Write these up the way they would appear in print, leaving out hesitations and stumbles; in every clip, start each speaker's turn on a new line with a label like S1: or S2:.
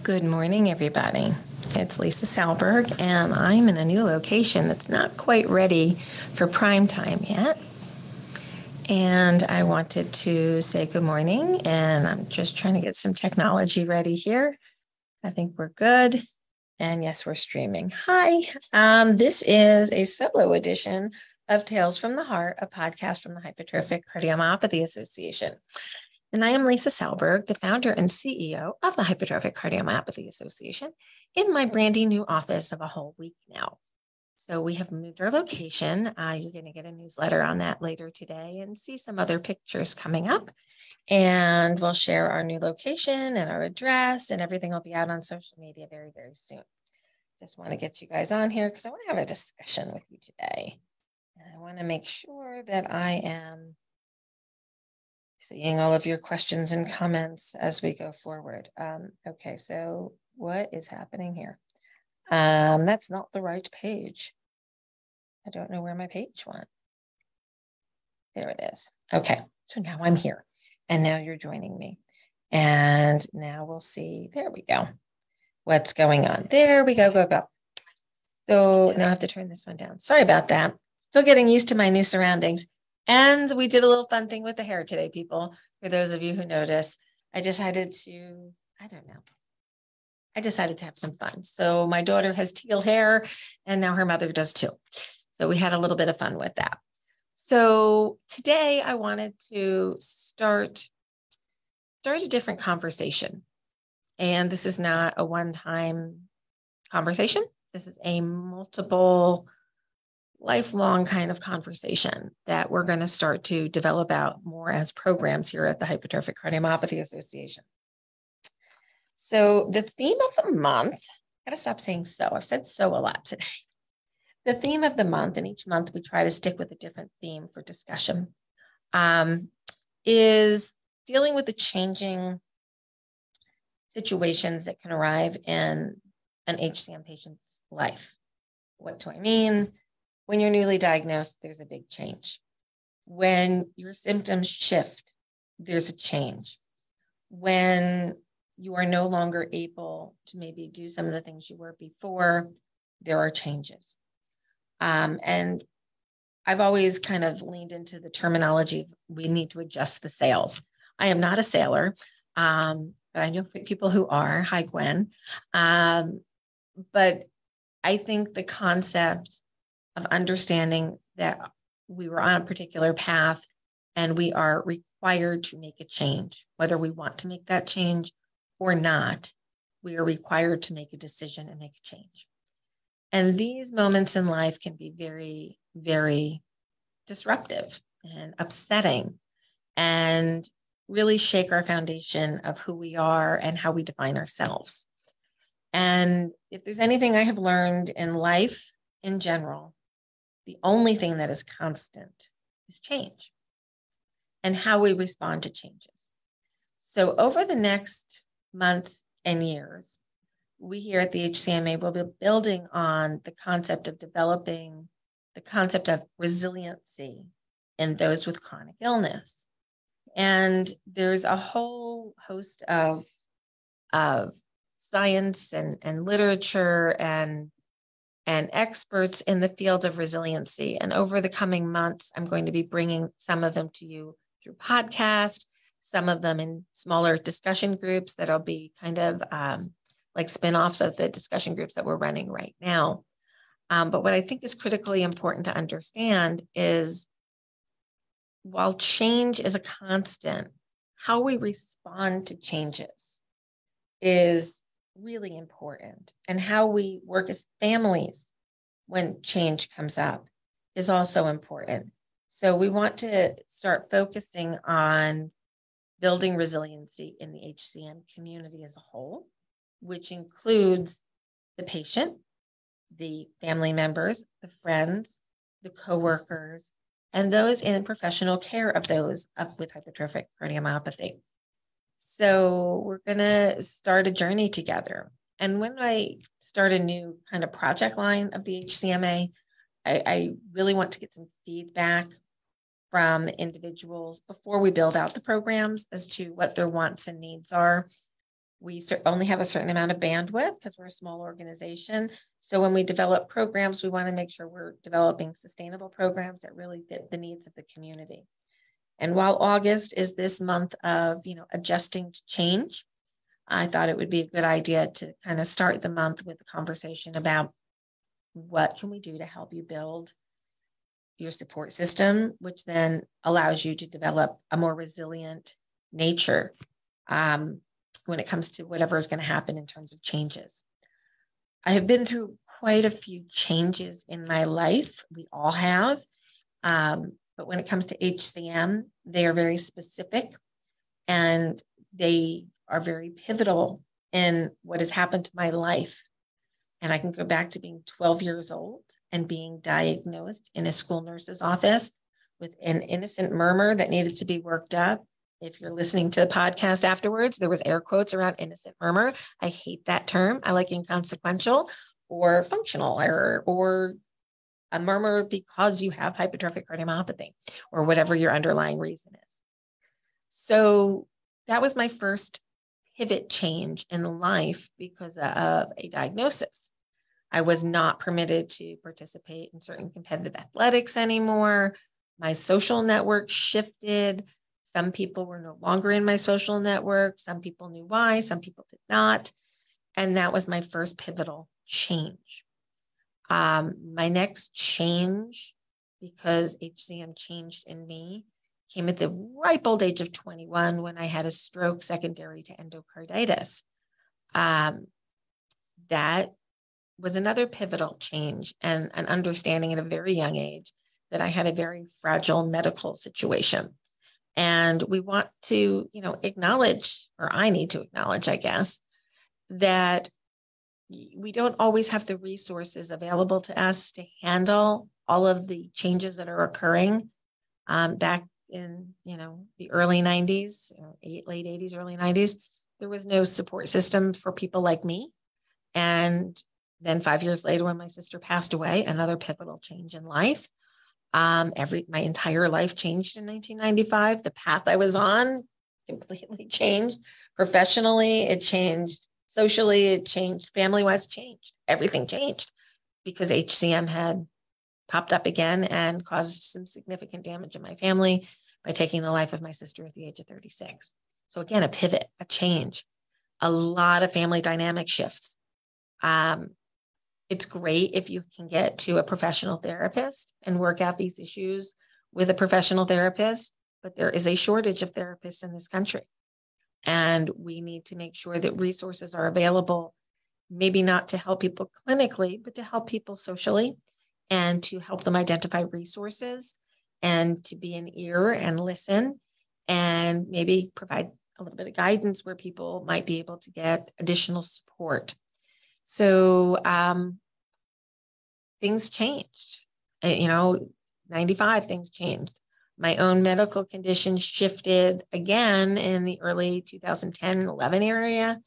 S1: Good morning, everybody. It's Lisa Salberg, and I'm in a new location that's not quite ready for prime time yet. And I wanted to say good morning, and I'm just trying to get some technology ready here. I think we're good. And yes, we're streaming. Hi. This is a solo edition of Tales from the Heart, a podcast from the Hypertrophic Cardiomyopathy Association. And I am Lisa Salberg, the founder and CEO of the Hypertrophic Cardiomyopathy Association, in my brandy new office of a whole week now. So we have moved our location. You're going to get a newsletter on that later today and see some other pictures coming up. And we'll share our new location and our address, and everything will be out on social media very, very soon. Just want to get you guys on here because I want to have a discussion with you today. And I want to make sure that I am seeing all of your questions and comments as we go forward. Okay, so what is happening here? That's not the right page. I don't know where my page went. There it is. Okay, so now I'm here, and now you're joining me. And now we'll see, there we go. What's going on? There we go, go. So now I have to turn this one down. Sorry about that. Still getting used to my new surroundings. And we did a little fun thing with the hair today, people. For those of you who notice, I decided to have some fun. So my daughter has teal hair, and now her mother does too. So we had a little bit of fun with that. So today I wanted to start a different conversation. And this is not a one-time conversation. This is a multiple lifelong kind of conversation that we're going to start to develop out more as programs here at the Hypertrophic Cardiomyopathy Association. So the theme of the month, I got to stop saying so. I've said so a lot today. The theme of the month, and each month we try to stick with a different theme for discussion, is dealing with the changing situations that can arrive in an HCM patient's life. What do I mean? When you're newly diagnosed, there's a big change. When your symptoms shift, there's a change. When you are no longer able to maybe do some of the things you were before, there are changes. And I've always kind of leaned into the terminology of we need to adjust the sails. I am not a sailor, but I know people who are. Hi, Gwen. But I think the concept of understanding that we were on a particular path and we are required to make a change, whether we want to make that change or not, we are required to make a decision and make a change. And these moments in life can be very, very disruptive and upsetting and really shake our foundation of who we are and how we define ourselves. And if there's anything I have learned in life in general, the only thing that is constant is change and how we respond to changes. So over the next months and years, we here at the HCMA will be building on the concept of developing the concept of resiliency in those with chronic illness. And there's a whole host of science and literature and experts in the field of resiliency. And over the coming months, I'm going to be bringing some of them to you through podcast, some of them in smaller discussion groups that'll be kind of like spinoffs of the discussion groups that we're running right now. But what I think is critically important to understand is while change is a constant, how we respond to changes is really important. And how we work as families when change comes up is also important. So we want to start focusing on building resiliency in the HCM community as a whole, which includes the patient, the family members, the friends, the coworkers, and those in professional care of those with hypertrophic cardiomyopathy. So we're going to start a journey together. And when I start a new kind of project line of the HCMA, I really want to get some feedback from individuals before we build out the programs as to what their wants and needs are. We only have a certain amount of bandwidth because we're a small organization. So when we develop programs, we want to make sure we're developing sustainable programs that really fit the needs of the community. And while August is this month of, adjusting to change, I thought it would be a good idea to kind of start the month with a conversation about what can we do to help you build your support system, which then allows you to develop a more resilient nature when it comes to whatever is going to happen in terms of changes. I have been through quite a few changes in my life. We all have. But when it comes to HCM, they are very specific and they are very pivotal in what has happened to my life. And I can go back to being 12 years old and being diagnosed in a school nurse's office with an innocent murmur that needed to be worked up. If you're listening to the podcast afterwards, there was air quotes around innocent murmur. I hate that term. I like inconsequential or functional error or a murmur because you have hypertrophic cardiomyopathy or whatever your underlying reason is. So that was my first pivot change in life because of a diagnosis. I was not permitted to participate in certain competitive athletics anymore. My social network shifted. Some people were no longer in my social network. Some people knew why, some people did not. And that was my first pivotal change. My next change, because HCM changed in me, came at the ripe old age of 21 when I had a stroke secondary to endocarditis. That was another pivotal change and an understanding at a very young age that I had a very fragile medical situation. And we want to, acknowledge, or I need to acknowledge, I guess, that we don't always have the resources available to us to handle all of the changes that are occurring. Back in, the early 90s, late 80s, early 90s, there was no support system for people like me. And then 5 years later, when my sister passed away, another pivotal change in life. My entire life changed in 1995. The path I was on completely changed. Professionally, it changed. Socially, it changed. Family-wise, changed. Everything changed because HCM had popped up again and caused some significant damage in my family by taking the life of my sister at the age of 36. So again, a pivot, a change, a lot of family dynamic shifts. It's great if you can get to a professional therapist and work out these issues with a professional therapist, but there is a shortage of therapists in this country. And we need to make sure that resources are available, maybe not to help people clinically, but to help people socially and to help them identify resources and to be an ear and listen and maybe provide a little bit of guidance where people might be able to get additional support. So things changed, 95, things changed. My own medical condition shifted again in the early 2010, 11 area.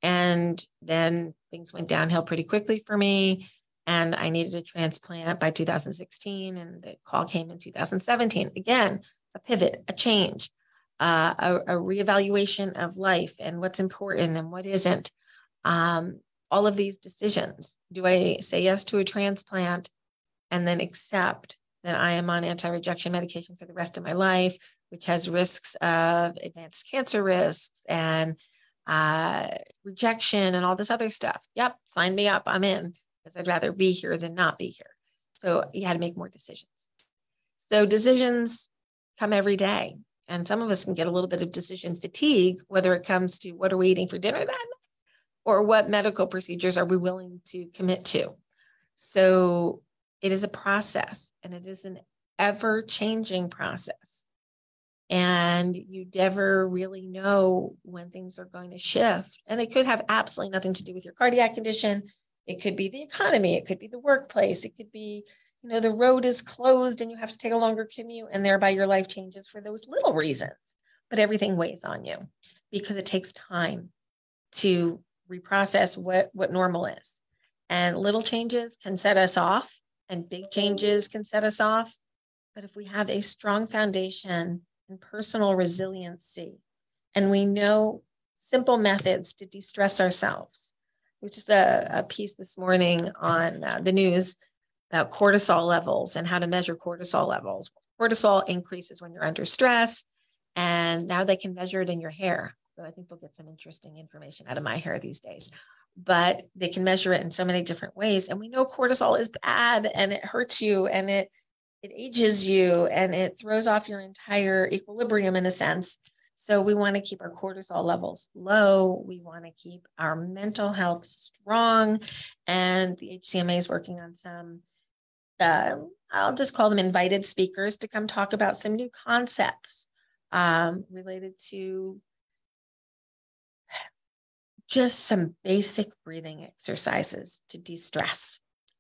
S1: And then things went downhill pretty quickly for me. And I needed a transplant by 2016. And the call came in 2017. Again, a pivot, a change, a reevaluation of life and what's important and what isn't. All of these decisions. Do I say yes to a transplant and then accept that I am on anti-rejection medication for the rest of my life, which has risks of advanced cancer risks and rejection and all this other stuff? Yep, sign me up. I'm in because I'd rather be here than not be here. So you had to make more decisions. So decisions come every day. And some of us can get a little bit of decision fatigue, whether it comes to what are we eating for dinner that night, or what medical procedures are we willing to commit to? So it is a process, and it is an ever-changing process. And you never really know when things are going to shift. And it could have absolutely nothing to do with your cardiac condition. It could be the economy. It could be the workplace. It could be, the road is closed and you have to take a longer commute, and thereby your life changes for those little reasons. But everything weighs on you because it takes time to reprocess what normal is. And little changes can set us off and big changes can set us off. But if we have a strong foundation and personal resiliency, and we know simple methods to de-stress ourselves. There's just a piece this morning on the news about cortisol levels and how to measure cortisol levels. Cortisol increases when you're under stress, and now they can measure it in your hair. So I think they'll get some interesting information out of my hair these days. But they can measure it in so many different ways. And we know cortisol is bad, and it hurts you, and it ages you, and it throws off your entire equilibrium in a sense. So we want to keep our cortisol levels low. We want to keep our mental health strong. And the HCMA is working on some, I'll just call them invited speakers to come talk about some new concepts related to just some basic breathing exercises to de-stress.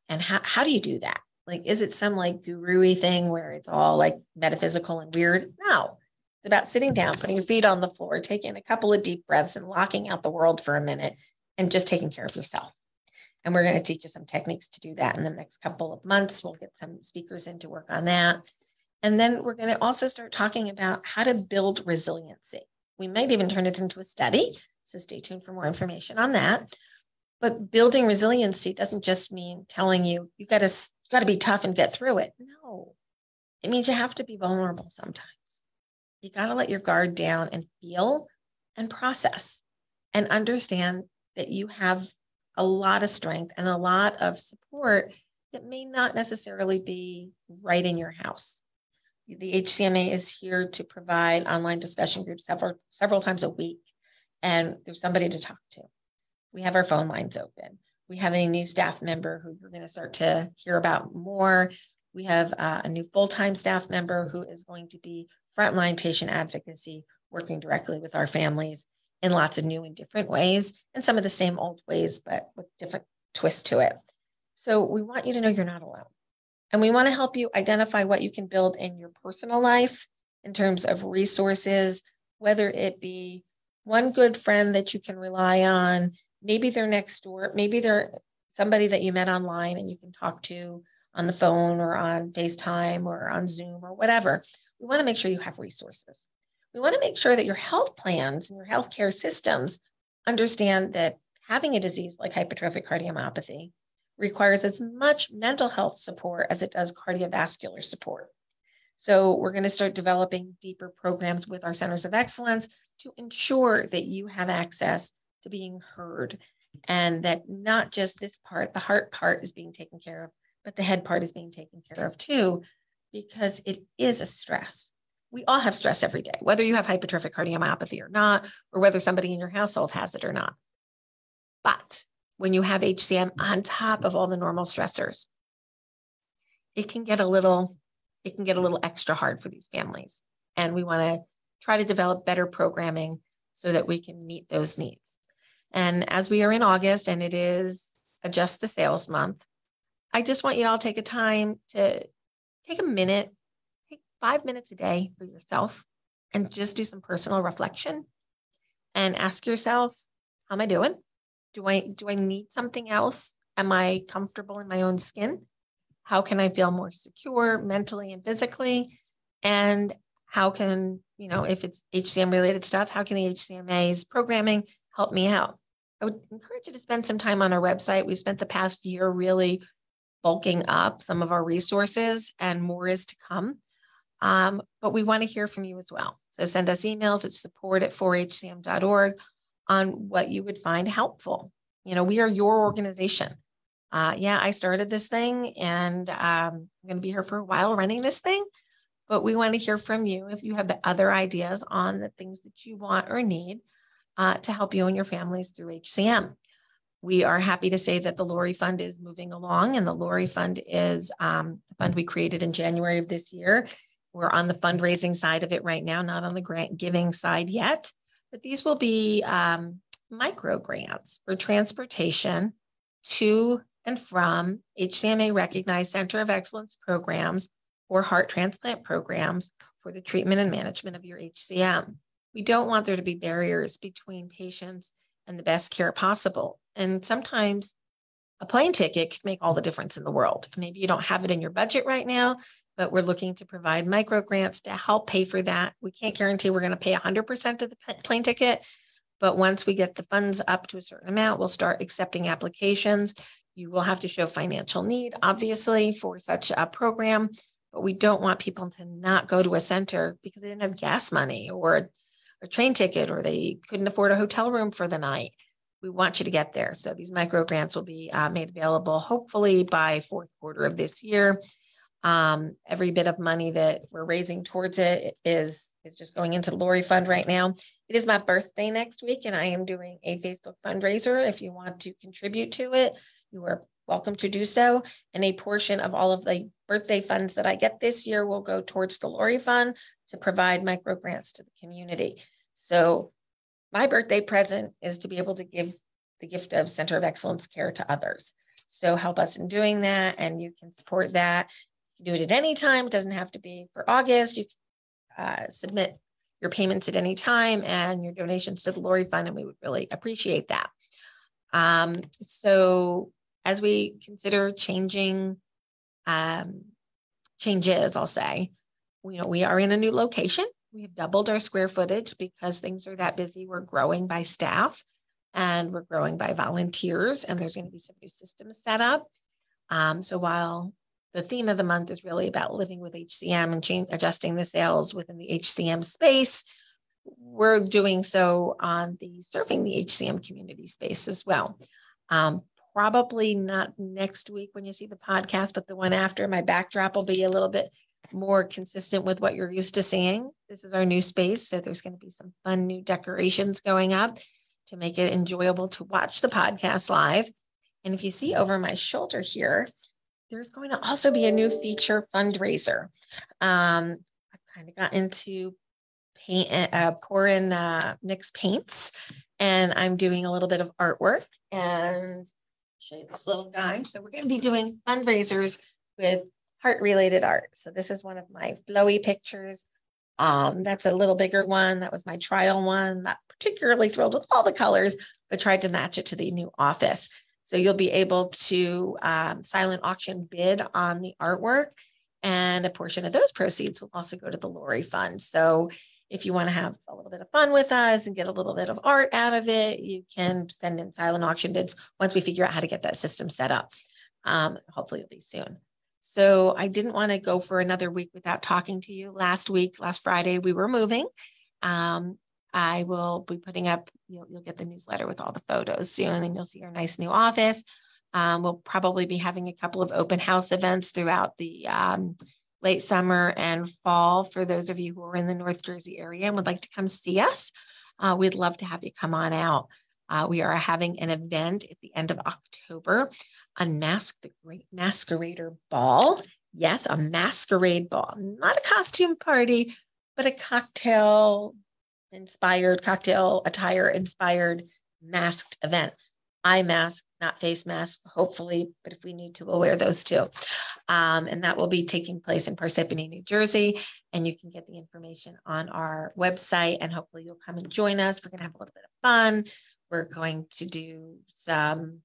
S1: And how do you do that? Like, is it some like guru-y thing where it's all like metaphysical and weird? No, it's about sitting down, putting your feet on the floor, taking a couple of deep breaths and locking out the world for a minute and just taking care of yourself. And we're going to teach you some techniques to do that in the next couple of months. We'll get some speakers in to work on that. And then we're going to also start talking about how to build resiliency. We might even turn it into a study. So stay tuned for more information on that. But building resiliency doesn't just mean telling you, you got to be tough and get through it. No, it means you have to be vulnerable sometimes. You got to let your guard down and feel and process and understand that you have a lot of strength and a lot of support that may not necessarily be right in your house. The HCMA is here to provide online discussion groups several times a week. And there's somebody to talk to. We have our phone lines open. We have a new staff member who you're going to start to hear about more. We have a new full-time staff member who is going to be frontline patient advocacy, working directly with our families in lots of new and different ways, and some of the same old ways, but with different twists to it. So we want you to know you're not alone. And we want to help you identify what you can build in your personal life in terms of resources, whether it be one good friend that you can rely on. Maybe they're next door. Maybe they're somebody that you met online and you can talk to on the phone or on FaceTime or on Zoom or whatever. We want to make sure you have resources. We want to make sure that your health plans and your healthcare systems understand that having a disease like hypertrophic cardiomyopathy requires as much mental health support as it does cardiovascular support. So we're going to start developing deeper programs with our centers of excellence to ensure that you have access to being heard, and that not just this part, the heart part is being taken care of, but the head part is being taken care of too, because it is a stress. We all have stress every day, whether you have hypertrophic cardiomyopathy or not, or whether somebody in your household has it or not. But when you have HCM on top of all the normal stressors, it can get a little extra hard for these families. And we want to try to develop better programming so that we can meet those needs. And as we are in August and it is Adjust the Sales Month, I just want you all to take a time to take a minute, take 5 minutes a day for yourself and just do some personal reflection and ask yourself, how am I doing? Do I need something else? Am I comfortable in my own skin? How can I feel more secure mentally and physically? And how can, if it's HCM related stuff, how can the HCMA's programming help me out? I would encourage you to spend some time on our website. We've spent the past year really bulking up some of our resources, and more is to come. But we want to hear from you as well. So send us emails at support@4hcm.org on what you would find helpful. We are your organization. I started this thing, and I'm going to be here for a while running this thing, but we want to hear from you if you have other ideas on the things that you want or need to help you and your families through HCM. We are happy to say that the Lorry Fund is moving along, and the Lorry Fund is a fund we created in January of this year. We're on the fundraising side of it right now, not on the grant giving side yet, but these will be micro grants for transportation to and from HCMA recognized Center of Excellence programs or heart transplant programs for the treatment and management of your HCM. We don't want there to be barriers between patients and the best care possible. And sometimes a plane ticket could make all the difference in the world. Maybe you don't have it in your budget right now, but we're looking to provide micro grants to help pay for that. We can't guarantee we're going to pay 100% of the plane ticket, But once we get the funds up to a certain amount, we'll start accepting applications. You will have to show financial need, obviously, for such a program, but we don't want people to not go to a center because they didn't have gas money or a train ticket, or they couldn't afford a hotel room for the night. We want you to get there. So these micro grants will be made available hopefully by fourth quarter of this year. Every bit of money that we're raising towards it is just going into the Lorry Fund right now. It is my birthday next week, and I am doing a Facebook fundraiser. If you want to contribute to it, you are welcome to do so. And a portion of all of the birthday funds that I get this year will go towards the Lorry Fund to provide micro grants to the community. So my birthday present is to be able to give the gift of Center of Excellence care to others. So help us in doing that, and you can support that. You can do it at any time. It doesn't have to be for August. You can submit your payments at any time and your donations to the Lorry Fund, and we would really appreciate that. So as we consider changing changes, I'll say, we are in a new location. We have doubled our square footage because things are that busy. We're growing by staff and we're growing by volunteers, and there's going to be some new systems set up. So while the theme of the month is really about living with HCM and adjusting the sales within the HCM space, we're doing so on the serving the HCM community space as well. Probably not next week when you see the podcast, but the one after, my backdrop will be a little bit more consistent with what you're used to seeing. This is our new space, so there's going to be some fun new decorations going up to make it enjoyable to watch the podcast live. And if you see over my shoulder here, there's going to also be a new feature fundraiser. I've kind of got into paint, pour in mixed paints, and I'm doing a little bit of artwork, and show you this little guy. So we're going to be doing fundraisers with heart-related art. So this is one of my flowy pictures. That's a little bigger one. That was my trial one. Not particularly thrilled with all the colors, but tried to match it to the new office. So you'll be able to silent auction bid on the artwork, and a portion of those proceeds will also go to the Lorry Fund. So if you want to have a little bit of fun with us and get a little bit of art out of it, you can send in silent auction bids once we figure out how to get that system set up. Hopefully it'll be soon. So I didn't want to go for another week without talking to you. Last Friday, we were moving. I will be putting up, you'll get the newsletter with all the photos soon, and you'll see our nice new office. We'll probably be having a couple of open house events throughout the late summer and fall for those of you who are in the North Jersey area and would like to come see us. We'd love to have you come on out. We are having an event at the end of October, Unmask the Great Masquerader Ball. Yes, a masquerade ball, not a costume party, but a cocktail attire inspired masked event. Eye mask, not face mask, hopefully, but if we need to, we'll wear those too. And that will be taking place in Parsippany, New Jersey. And you can get the information on our website, and hopefully you'll come and join us. We're going to have a little bit of fun. We're going to do some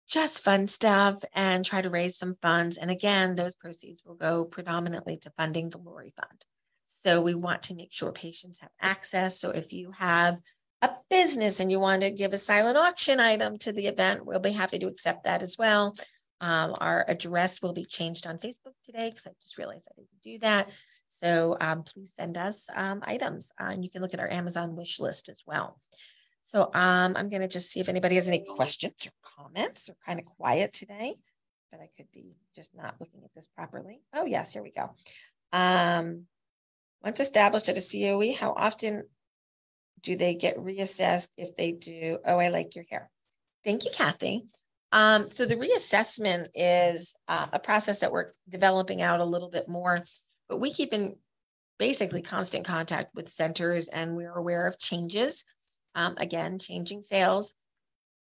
S1: just fun stuff and try to raise some funds. And again, those proceeds will go predominantly to funding the Lorry Fund. So we want to make sure patients have access. So if you have a business and you want to give a silent auction item to the event, we'll be happy to accept that as well. Our address will be changed on Facebook today because I just realized I didn't do that. So please send us items, and you can look at our Amazon wish list as well. So I'm going to just see if anybody has any questions or comments. They're kind of quiet today, but I could be just not looking at this properly. Oh, yes, here we go. Once established at a COE, how often do they get reassessed if they do? Oh, I like your hair. Thank you, Kathy. So the reassessment is a process that we're developing out a little bit more, but we keep in basically constant contact with centers, and we're aware of changes. Again, changing sales.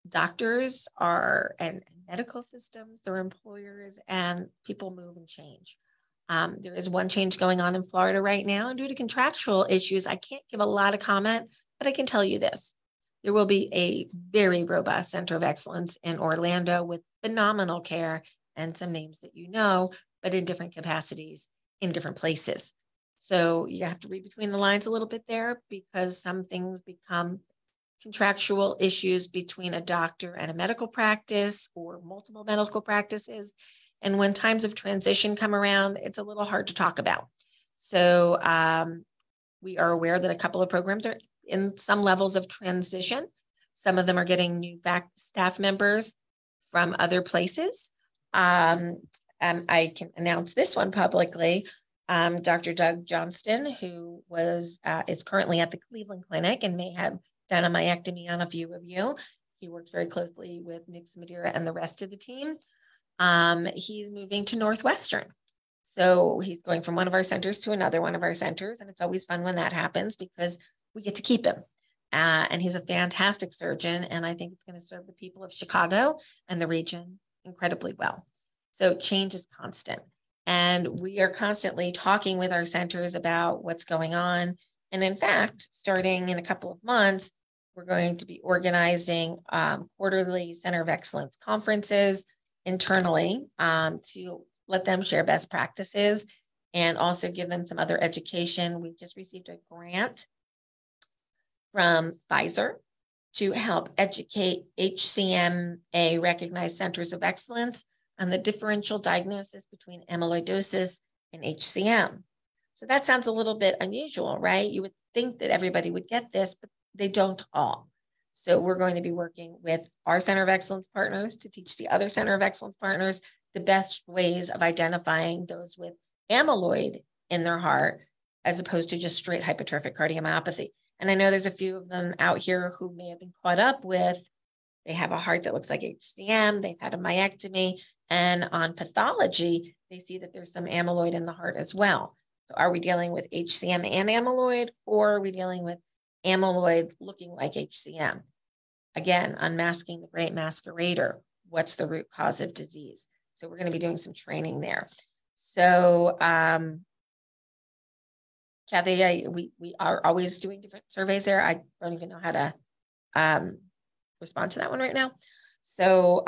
S1: Doctors and medical systems, their employers, and people move and change. There is one change going on in Florida right now, and due to contractual issues, I can't give a lot of comment, but I can tell you this. There will be a very robust Center of Excellence in Orlando with phenomenal care and some names that you know, but in different capacities in different places. So you have to read between the lines a little bit there, because some things become contractual issues between a doctor and a medical practice or multiple medical practices. And when times of transition come around, it's a little hard to talk about. So we are aware that a couple of programs are in some levels of transition. Some of them are getting new staff members from other places. I can announce this one publicly. Dr. Doug Johnston, who is currently at the Cleveland Clinic and may have done a myectomy on a few of you. He works very closely with Nick Madeira and the rest of the team. He's moving to Northwestern. So he's going from one of our centers to another one of our centers. And it's always fun when that happens because we get to keep him. And he's a fantastic surgeon. And I think it's going to serve the people of Chicago and the region incredibly well. So change is constant. And we are constantly talking with our centers about what's going on. And in fact, starting in a couple of months, we're going to be organizing quarterly Center of Excellence conferences internally to let them share best practices and also give them some other education. We just received a grant from Pfizer to help educate HCMA recognized centers of excellence on the differential diagnosis between amyloidosis and HCM. So that sounds a little bit unusual, right? You would think that everybody would get this, but they don't all. So we're going to be working with our Center of Excellence partners to teach the other Center of Excellence partners the best ways of identifying those with amyloid in their heart, as opposed to just straight hypertrophic cardiomyopathy. And I know there's a few of them out here who may have been caught up with, they have a heart that looks like HCM, they've had a myectomy, and on pathology, they see that there's some amyloid in the heart as well. So are we dealing with HCM and amyloid, or are we dealing with amyloid looking like HCM? Again, unmasking the great masquerader. What's the root cause of disease? So we're going to be doing some training there. So Kathy, we are always doing different surveys there. I don't even know how to respond to that one right now. So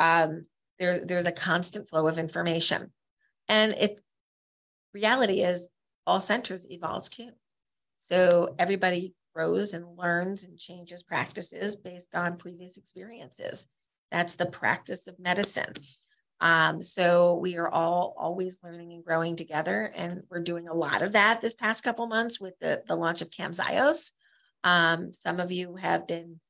S1: there's a constant flow of information. And reality is all centers evolve too. So everybody grows and learns and changes practices based on previous experiences. That's the practice of medicine. So we are all always learning and growing together. And we're doing a lot of that this past couple months with the launch of Camzyos. Some of you have been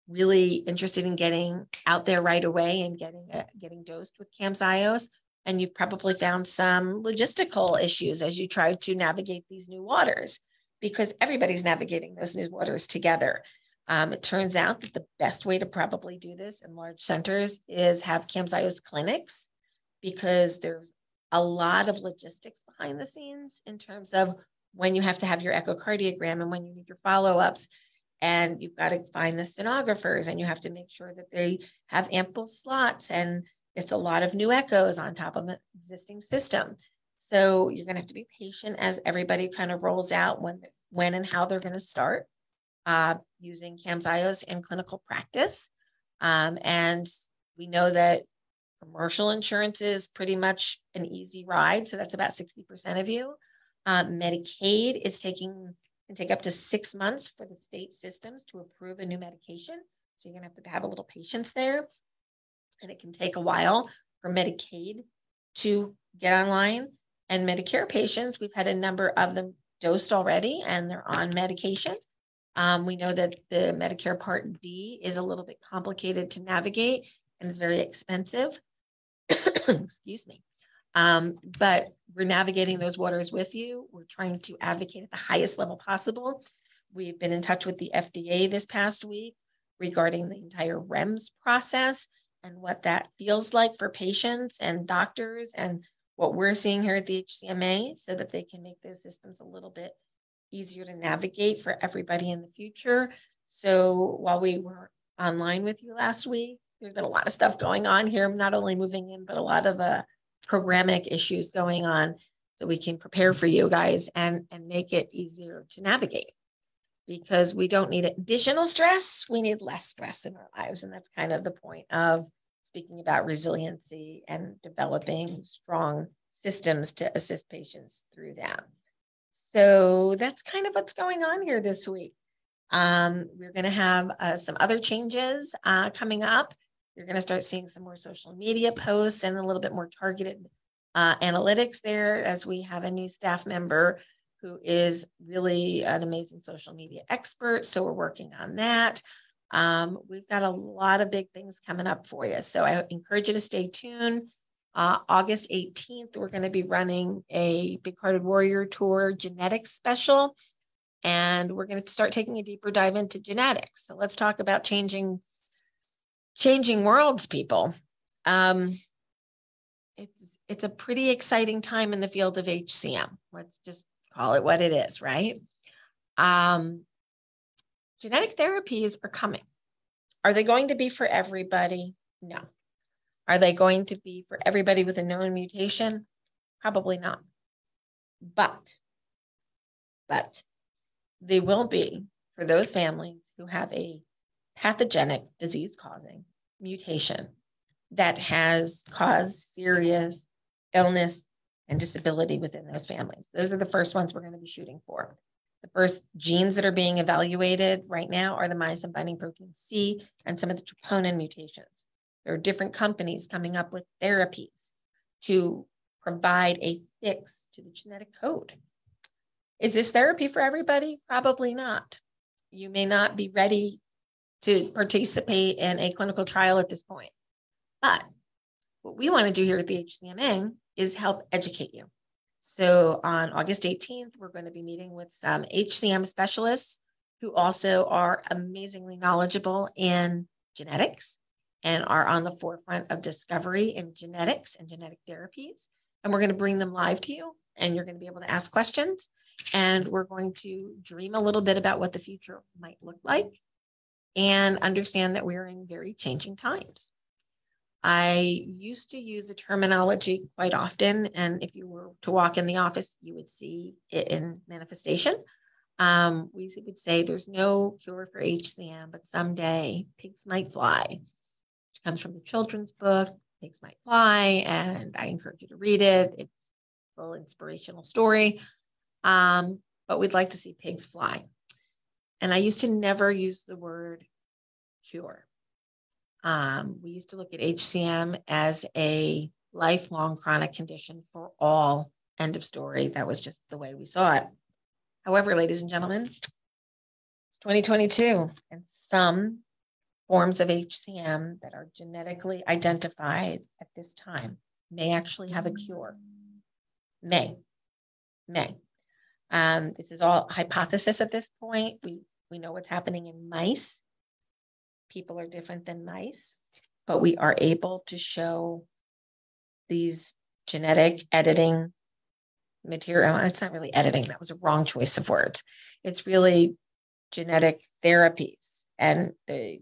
S1: really interested in getting out there right away and getting dosed with Camzyos. And you've probably found some logistical issues as you try to navigate these new waters, because everybody's navigating those new waters together. It turns out that the best way to probably do this in large centers is have Camzyos clinics, because there's a lot of logistics behind the scenes in terms of when you have to have your echocardiogram and when you need your follow-ups. And you've got to find the stenographers, and you have to make sure that they have ample slots. And it's a lot of new echoes on top of an existing system. So you're going to have to be patient as everybody kind of rolls out when and how they're going to start using Camzyos in clinical practice. And we know that commercial insurance is pretty much an easy ride. So that's about 60% of you. Medicaid can take up to 6 months for the state systems to approve a new medication. So you're going to have a little patience there. And it can take a while for Medicaid to get online. And Medicare patients, we've had a number of them dosed already, and they're on medication. We know that the Medicare Part D is a little bit complicated to navigate, and it's very expensive. Excuse me. But we're navigating those waters with you. We're trying to advocate at the highest level possible. We've been in touch with the FDA this past week regarding the entire REMS process and what that feels like for patients and doctors, and what we're seeing here at the HCMA, so that they can make those systems a little bit easier to navigate for everybody in the future. So while we were online with you last week, there's been a lot of stuff going on here, not only moving in, but a lot of programmatic issues going on, so we can prepare for you guys and make it easier to navigate, because we don't need additional stress. We need less stress in our lives. And that's kind of the point of speaking about resiliency and developing strong systems to assist patients through that. So that's kind of what's going on here this week. We're going to have some other changes coming up. You're going to start seeing some more social media posts and a little bit more targeted analytics there, as we have a new staff member who is really an amazing social media expert. So we're working on that. We've got a lot of big things coming up for you. So I encourage you to stay tuned. August 18th, we're going to be running a Big Hearted Warrior Tour genetics special. And we're going to start taking a deeper dive into genetics. So let's talk about changing worlds, people. It's a pretty exciting time in the field of HCM. Let's just call it what it is, right? Genetic therapies are coming. Are they going to be for everybody? No. Are they going to be for everybody with a known mutation? Probably not. But they will be for those families who have a pathogenic disease-causing mutation that has caused serious illness and disability within those families. Those are the first ones we're going to be shooting for. The first genes that are being evaluated right now are the myosin binding protein C and some of the troponin mutations. There are different companies coming up with therapies to provide a fix to the genetic code. Is this therapy for everybody? Probably not. You may not be ready to participate in a clinical trial at this point. But what we want to do here at the HCMA is help educate you. So on August 18th, we're going to be meeting with some HCM specialists who also are amazingly knowledgeable in genetics and are on the forefront of discovery in genetics and genetic therapies. And we're going to bring them live to you, and you're going to be able to ask questions. And we're going to dream a little bit about what the future might look like and understand that we're in very changing times. I used to use a terminology quite often, and if you were to walk in the office, you would see it in manifestation. We would say there's no cure for HCM, but someday pigs might fly. It comes from the children's book, Pigs Might Fly, and I encourage you to read it. It's a full inspirational story, but we'd like to see pigs fly. And I used to never use the word cure. We used to look at HCM as a lifelong chronic condition for all, end of story. That was just the way we saw it. However, ladies and gentlemen, it's 2022, and some forms of HCM that are genetically identified at this time may actually have a cure. May. This is all hypothesis at this point. We know what's happening in mice. People are different than mice, but we are able to show these genetic editing material. It's not really editing. That was a wrong choice of words. It's really genetic therapies and the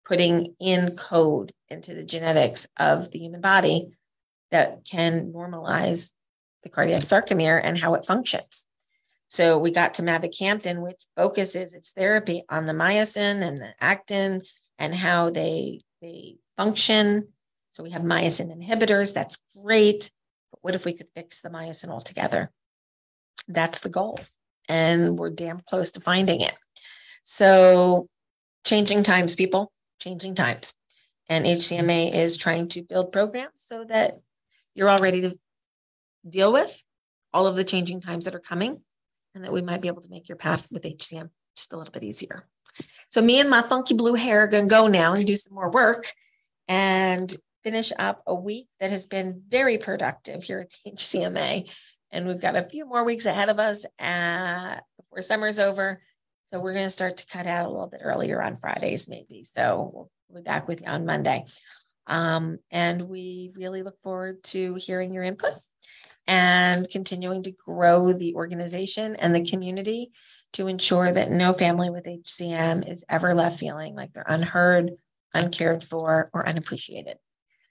S1: putting in code into the genetics of the human body that can normalize the cardiac sarcomere and how it functions. So we got to mavacamten, which focuses its therapy on the myosin and the actin and how they function. So we have myosin inhibitors. That's great. But what if we could fix the myosin altogether? That's the goal. And we're damn close to finding it. So changing times, people, changing times. And HCMA is trying to build programs so that you're all ready to deal with all of the changing times that are coming, and that we might be able to make your path with HCM just a little bit easier. So me and my funky blue hair are going to go now and do some more work and finish up a week that has been very productive here at the HCMA. And we've got a few more weeks ahead of us before summer's over. So we're going to start to cut out a little bit earlier on Fridays, maybe. So we'll be back with you on Monday. And we really look forward to hearing your input and continuing to grow the organization and the community to ensure that no family with HCM is ever left feeling like they're unheard, uncared for, or unappreciated.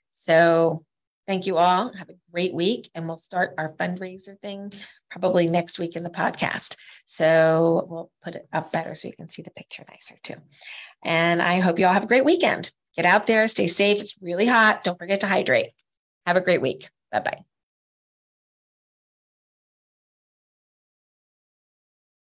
S1: So thank you all. Have a great week. And we'll start our fundraiser thing probably next week in the podcast. So we'll put it up better so you can see the picture nicer too. And I hope you all have a great weekend. Get out there, stay safe. It's really hot. Don't forget to hydrate. Have a great week. Bye-bye.